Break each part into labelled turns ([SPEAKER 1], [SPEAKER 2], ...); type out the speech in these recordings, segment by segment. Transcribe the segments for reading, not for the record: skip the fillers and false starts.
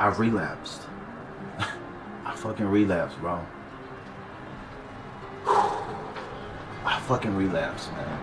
[SPEAKER 1] I relapsed. I fucking relapsed, bro. I fucking relapsed, man.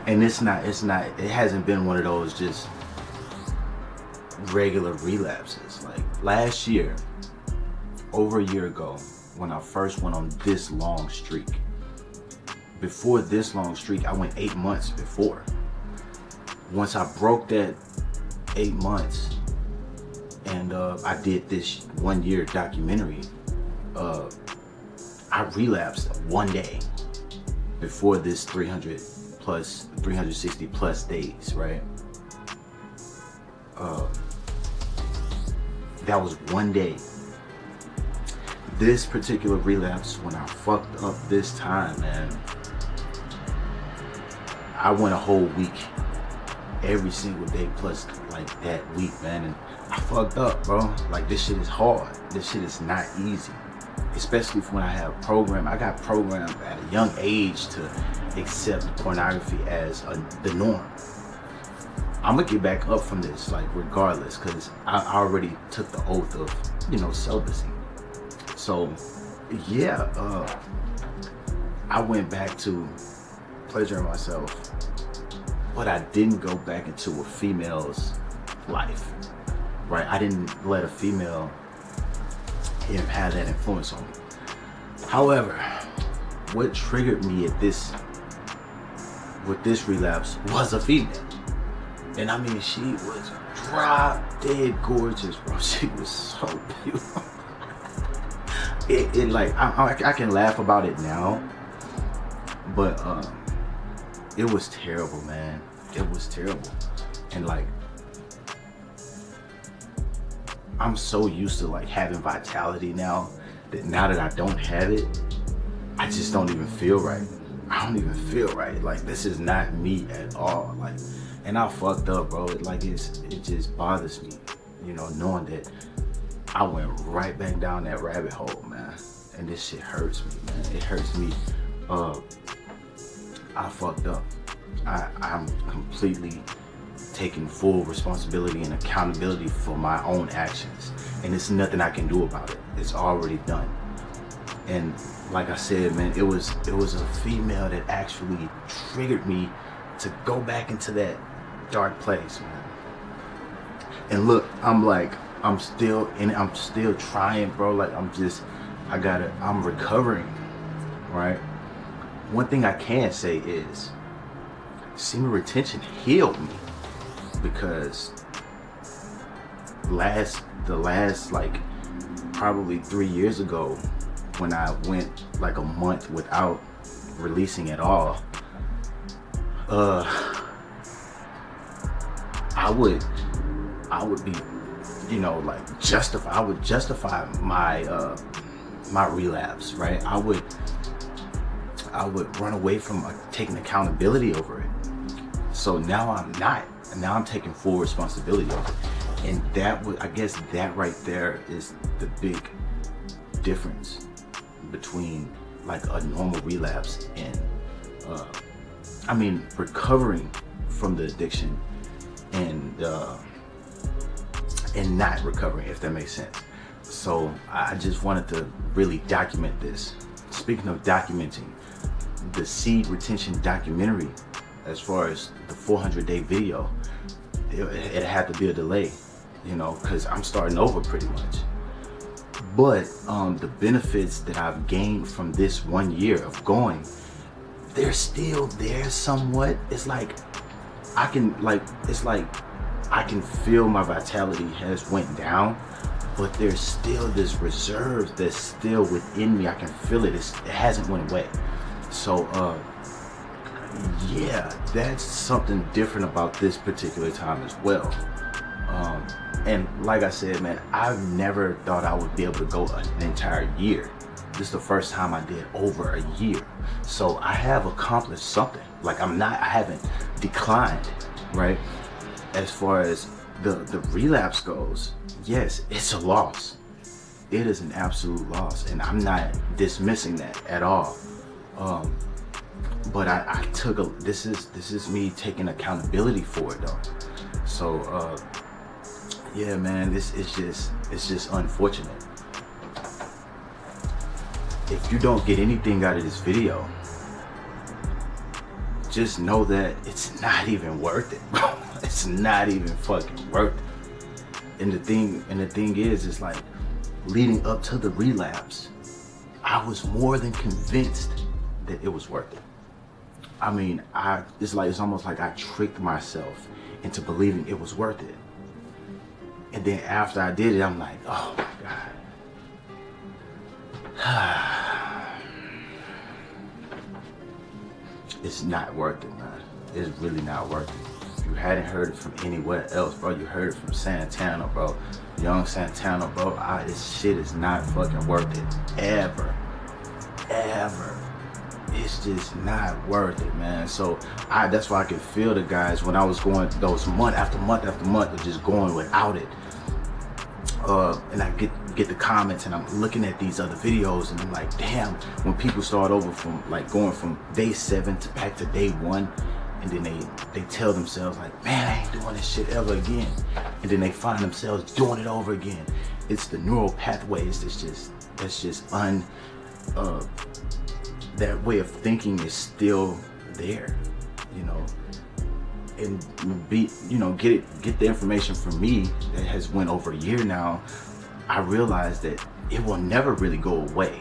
[SPEAKER 1] And it hasn't been one of those just regular relapses. Like last year, over a year ago, when I first went on this long streak. Before this long streak, I went 8 months before. Once I broke that 8 months and I did this 1 year documentary, I relapsed one day before this 360 plus days, right? That was one day. This particular relapse, when I fucked up this time, man, I went a whole week, every single day plus like that week, man, and I fucked up, bro. Like, this shit is hard. This shit is not easy, especially when I got programmed at a young age to accept pornography as the norm. I'm gonna get back up from this, like, regardless, because I already took the oath of, celibacy. So, yeah, I went back to pleasuring myself, but I didn't go back into a female's life, right? I didn't let a female have that influence on me. However, what triggered me with this relapse was a female. And I mean, she was drop dead gorgeous, bro. She was so beautiful. I can laugh about it now, but it was terrible, man. It was terrible. And like, I'm so used to like having vitality now that I don't have it, I just don't even feel right. I don't even feel right. Like, this is not me at all. Like, and I fucked up, bro. It just bothers me, knowing that I went right back down that rabbit hole, man. And this shit hurts me, man. It hurts me. I fucked up. I'm completely taking full responsibility and accountability for my own actions. And it's nothing I can do about it. It's already done. And like I said, man, it was a female that actually triggered me to go back into that dark place, man. And look, I'm still trying, bro. Like, I'm recovering, right? One thing I can say is semen retention healed me, because the last like probably 3 years ago, when I went like a month without releasing at all, I would be, I would justify my my relapse, right? I would run away from taking accountability over it. So now I'm not. Now I'm taking full responsibility over it. And I guess that right there is the big difference between like a normal relapse and recovering from the addiction and not recovering, if that makes sense. So I just wanted to really document this. Speaking of documenting, the seed retention documentary, as far as the 400-day video, it had to be a delay, because I'm starting over pretty much. But the benefits that I've gained from this 1 year of going, they're still there somewhat. It's like I can feel my vitality has went down, but there's still this reserve that's still within me. I can feel it. It hasn't went away. So yeah, that's something different about this particular time as well. And like I said, man, I've never thought I would be able to go an entire year. This is the first time I did over a year. So I have accomplished something. Like, I haven't declined, right? As far as the relapse goes, yes, it's a loss. It is an absolute loss, and I'm not dismissing that at all. But I took this is me taking accountability for it though. So yeah, man, it's just unfortunate. If you don't get anything out of this video, just know that it's not even worth it, bro. It's not even fucking worth it. And the thing is, it's like, leading up to the relapse, I was more than convinced that it was worth it. I mean, it's almost like I tricked myself into believing it was worth it. And then after I did it, I'm like, oh my God. It's not worth it, man. It's really not worth it. If you hadn't heard it from anywhere else, bro, you heard it from Santana, bro. Young Santana, bro. This shit is not fucking worth it. Ever. It's just not worth it, man. So that's why I could feel the guys when I was going those month after month after month of just going without it. And I get the comments, and I'm looking at these other videos, and I'm like, damn, when people start over from like going from day 7 to back to day 1, and then they tell themselves like, man, I ain't doing this shit ever again, and then they find themselves doing it over again. It's the neural pathways that's just that way of thinking is still there, you know. And get the information from me that has went over a year now. I realized that it will never really go away,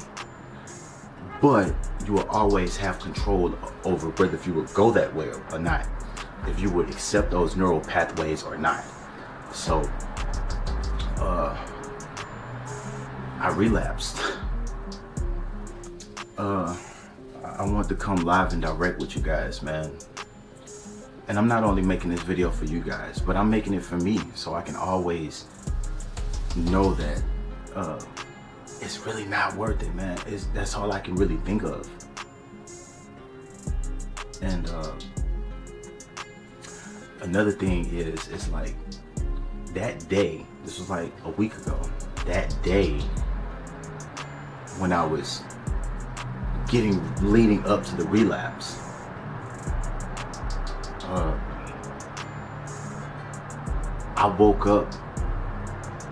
[SPEAKER 1] but you will always have control over whether if you would go that way or not, if you would accept those neural pathways or not. So I relapsed. I want to come live and direct with you guys, man. And I'm not only making this video for you guys, but I'm making it for me, so I can always know that it's really not worth it, man. That's all I can really think of. And another thing is, it's like that day, this was like a week ago, that day when I was leading up to the relapse, I woke up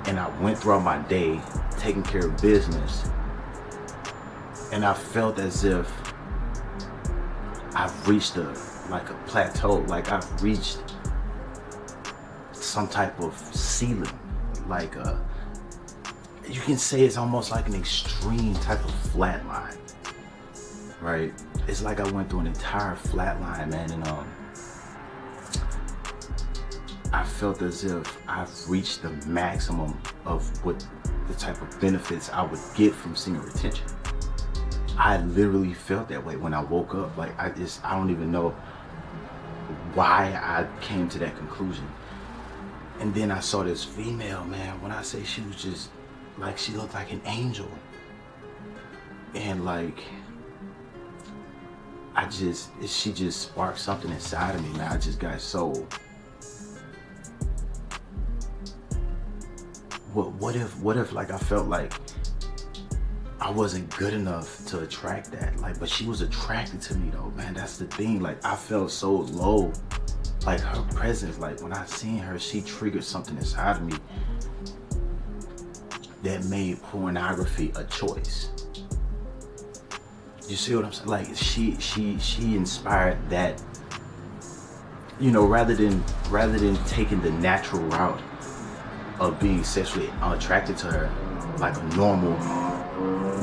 [SPEAKER 1] and I went throughout my day taking care of business, and I felt as if I've reached a plateau, like I've reached some type of ceiling, like you can say it's almost like an extreme type of flat line, right? It's like I went through an entire flat line, man, and I felt as if I've reached the maximum of what the type of benefits I would get from senior retention. I literally felt that way when I woke up. Like I don't even know why I came to that conclusion. And then I saw this female, man, when I say she was just like, she looked like an angel. And like, she just sparked something inside of me, man. I just got so, what if like I felt like I wasn't good enough to attract that, like, but she was attracted to me though, man. That's the thing. Like I felt so low, like her presence, like when I seen her, she triggered something inside of me that made pornography a choice. You see what I'm saying? Like she inspired that, you know, rather than taking the natural route of being sexually attracted to her like a normal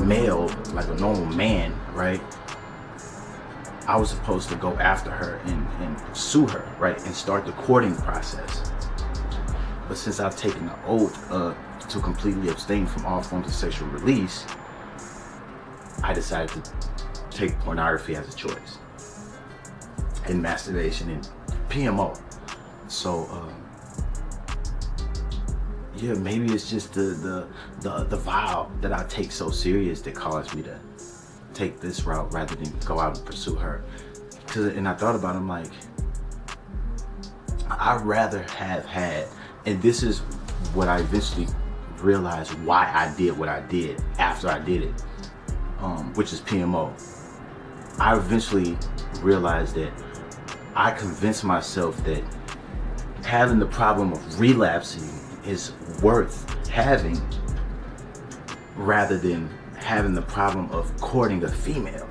[SPEAKER 1] male, like a normal man, right? I was supposed to go after her and pursue her, right? And start the courting process. But since I've taken the oath to completely abstain from all forms of sexual release, I decided to take pornography as a choice, and masturbation and PMO. So yeah, maybe it's just the vow that I take so serious that caused me to take this route rather than go out and pursue her. And I thought about it, I'm like, I'd rather have had, and this is what I eventually realized why I did what I did after I did it, which is PMO. I eventually realized that I convinced myself that having the problem of relapsing is worth having rather than having the problem of courting a female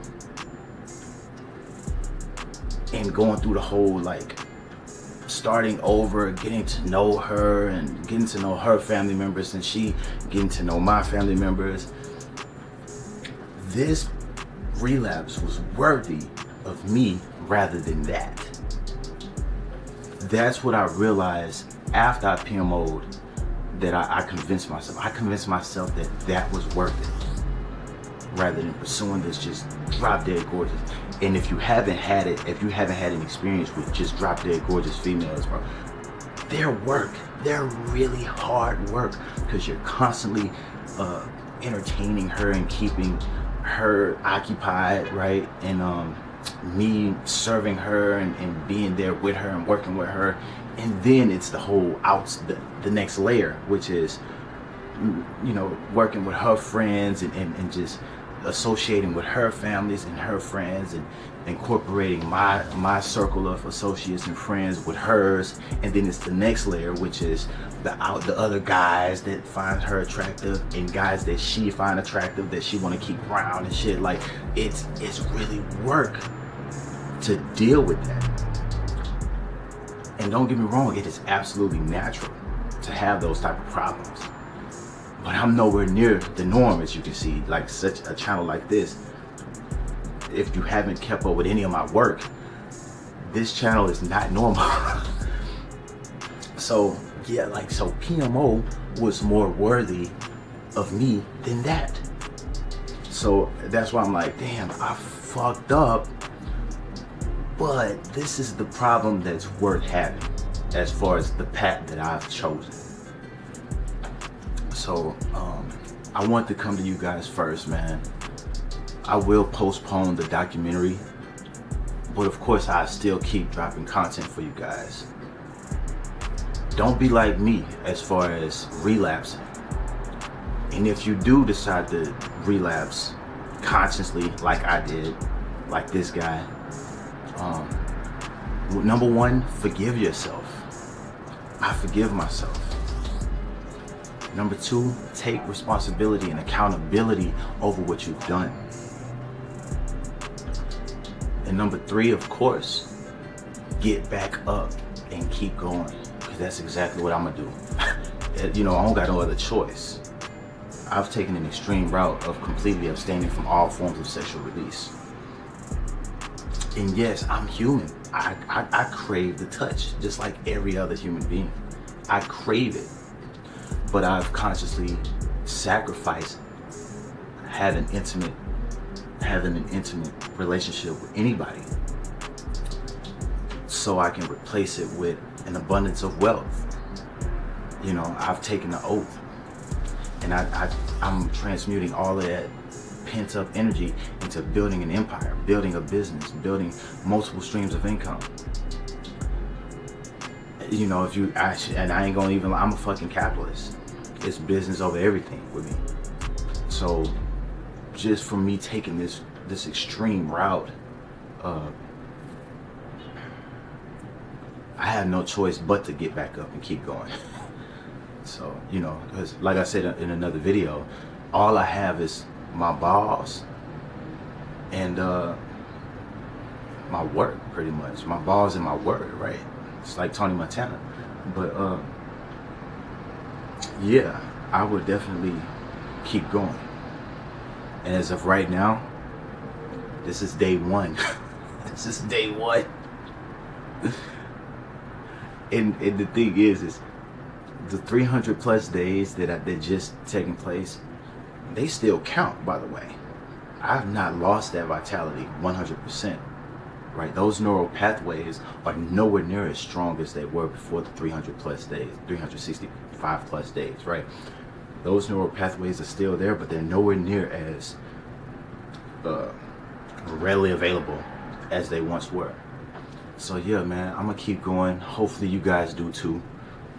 [SPEAKER 1] and going through the whole like starting over, getting to know her and getting to know her family members and she getting to know my family members. This relapse was worthy of me rather than that. That's what I realized after I PMO'd, that I convinced myself. I convinced myself that that was worth it rather than pursuing this just drop dead gorgeous. And if you haven't had it, if you haven't had an experience with just drop dead gorgeous females, bro, they're really hard work because you're constantly entertaining her and keeping her occupied, right? And me serving her and being there with her and working with her. And then it's the whole the next layer, which is, you know, working with her friends and just associating with her families and her friends and incorporating my circle of associates and friends with hers. And then it's the next layer, which is the other guys that find her attractive and guys that she find attractive that she want to keep around and shit. Like it's really work to deal with that. And don't get me wrong, it is absolutely natural to have those type of problems. But I'm nowhere near the norm, as you can see. Like such a channel like this, if you haven't kept up with any of my work, this channel is not normal. So yeah, like, so PMO was more worthy of me than that. So that's why I'm like, damn, I fucked up. But this is the problem that's worth having as far as the path that I've chosen. So I want to come to you guys first, man. I will postpone the documentary, but of course I still keep dropping content for you guys. Don't be like me as far as relapsing. And if you do decide to relapse consciously like I did, like this guy, number one, forgive yourself. I forgive myself. Number two, take responsibility and accountability over what you've done. And number three, of course, get back up and keep going, because that's exactly what I'm gonna do. You know, I don't got no other choice. I've taken an extreme route of completely abstaining from all forms of sexual release. And yes, I'm human. I crave the touch, just like every other human being. I crave it. But I've consciously sacrificed having an intimate relationship with anybody so I can replace it with an abundance of wealth. You know, I've taken the oath, and I'm transmuting all of that pent-up energy into building an empire, building a business, building multiple streams of income. You know, if you actually, and I ain't gonna even lie, I'm a fucking capitalist. It's business over everything with me. So just for me taking this extreme route, I have no choice but to get back up and keep going. So, you know, because like I said in another video, all I have is my balls and my work, pretty much. My balls and my word, right? It's like Tony Montana. But yeah, I would definitely keep going. And as of right now, this is day one. This is day one. And the thing is the 300 plus days that just taking place, they still count, by the way. I've not lost that vitality 100%, right? Those neural pathways are nowhere near as strong as they were before the 300 plus days, 365 plus days, right? Those neural pathways are still there, but they're nowhere near as readily available as they once were. So yeah, man, I'm gonna keep going. Hopefully you guys do too.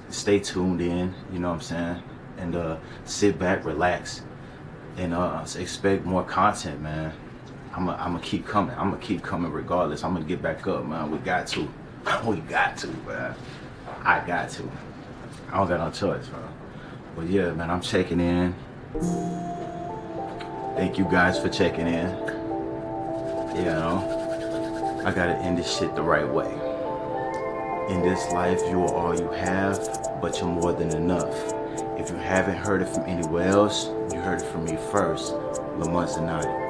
[SPEAKER 1] Stay tuned in, you know what I'm saying? And sit back, relax, and expect more content, man. I'm gonna keep coming. I'm gonna keep coming regardless. I'm gonna get back up, man. We got to. We got to, man. I got to. I don't got no choice, bro. But yeah, man, I'm checking in. Thank you guys for checking in. You know, I gotta end this shit the right way. In this life, you are all you have, but you're more than enough. If you haven't heard it from anywhere else, you heard it from me first, Lamont Zanati.